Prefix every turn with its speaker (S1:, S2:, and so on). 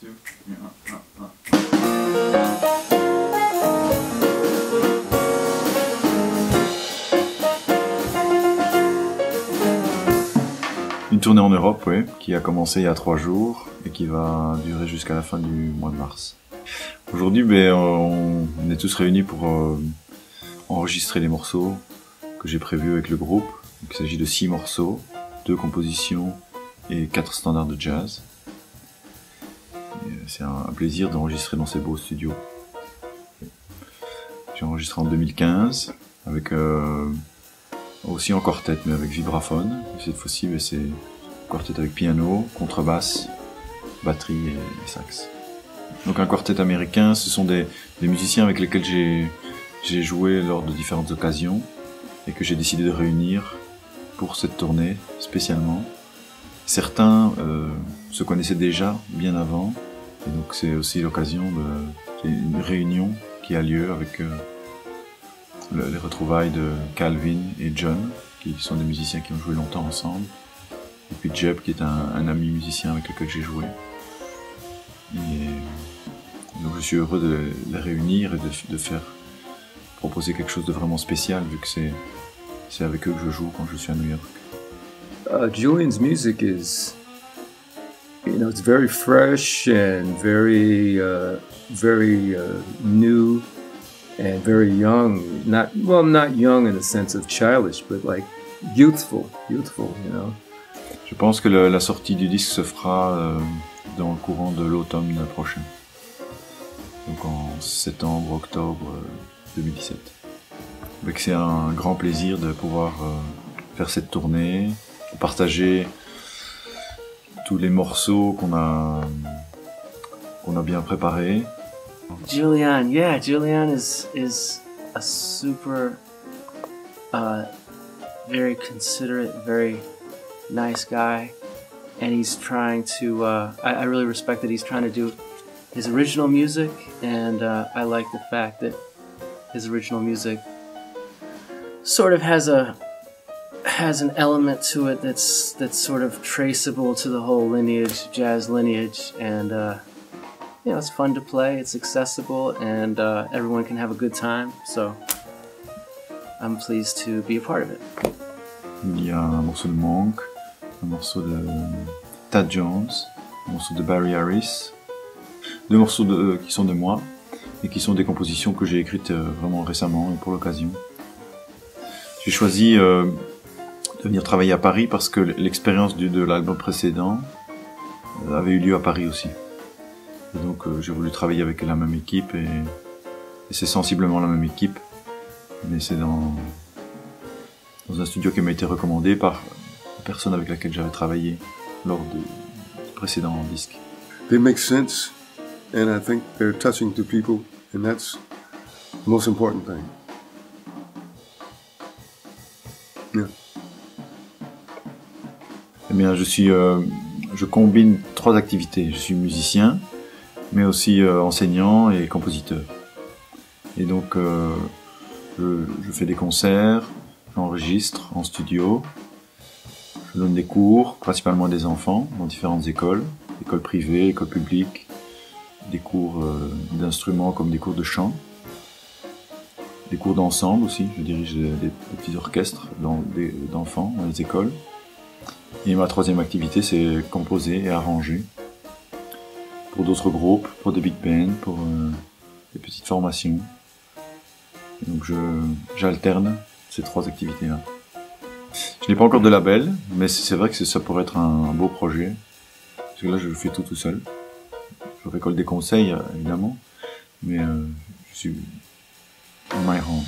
S1: 2, et 1, 1, 1. Une tournée en Europe, oui, qui a commencé il y a 3 jours et qui va durer jusqu'à la fin du mois de mars. Aujourd'hui, on est tous réunis pour enregistrer les morceaux que j'ai prévus avec le groupe. Donc, il s'agit de 6 morceaux, 2 compositions et 4 standards de jazz. C'est un plaisir d'enregistrer dans ces beaux studios. J'ai enregistré en 2015 avec aussi en quartet, mais avec vibraphone. Cette fois-ci, c'est quartet avec piano, contrebasse, batterie et sax. Donc un quartet américain, ce sont des musiciens avec lesquels j'ai joué lors de différentes occasions et que j'ai décidé de réunir pour cette tournée spécialement. Certains se connaissaient déjà bien avant, et donc c'est aussi l'occasion d'une réunion qui a lieu avec les retrouvailles de Calvin et John, qui sont des musiciens qui ont joué longtemps ensemble, et puis Jeb, qui est un ami musicien avec lequel j'ai joué. Et donc je suis heureux de les réunir et de faire proposer quelque chose de vraiment spécial, vu que c'est avec eux que je joue quand je suis à New York.
S2: Julian's music is, it's very fresh and very new and very young. Not young in the sense of childish, but like youthful.
S1: Je pense que la sortie du disque se fera dans le courant de l'automne prochain. Donc en septembre, octobre 2017. Donc c'est un grand plaisir de pouvoir faire cette tournée, partager tous les morceaux qu'on a bien préparés.
S3: Julian is a super, very considerate, very nice guy, and he's trying to. I really respect that he's trying to do his original music, and I like the fact that his original music sort of has an element to it that's sort of traceable to the whole lineage, jazz lineage, and it's fun to play, it's accessible, and everyone can have a good time, so I'm pleased to be a part of it.
S1: Il y a un morceau de Monk, un morceau de Thad Jones, un morceau de Barry Harris, 2 morceaux qui sont de moi et qui sont des compositions que j'ai écrites vraiment récemment et pour l'occasion. J'ai choisi de venir travailler à Paris parce que l'expérience de l'album précédent avait eu lieu à Paris aussi. Et donc j'ai voulu travailler avec la même équipe et c'est sensiblement la même équipe, mais c'est dans un studio qui m'a été recommandé par la personne avec laquelle j'avais travaillé lors du précédent disque.
S4: They make sense, and I think they're touching to people, and that's the most important thing. Yeah.
S1: Eh bien, je combine 3 activités. Je suis musicien, mais aussi enseignant et compositeur. Et donc, je fais des concerts, j'enregistre en studio, je donne des cours, principalement à des enfants, dans différentes écoles privées, écoles publiques, des cours d'instruments comme des cours de chant, des cours d'ensemble aussi. Je dirige des petits orchestres d'enfants dans les écoles. Et ma 3e activité, c'est composer et arranger pour d'autres groupes, pour des big bands, pour des petites formations. Et donc j'alterne ces 3 activités-là. Je n'ai pas encore de label, mais c'est vrai que ça pourrait être un beau projet. Parce que là, je fais tout seul. Je récolte des conseils, évidemment, mais je suis on my own.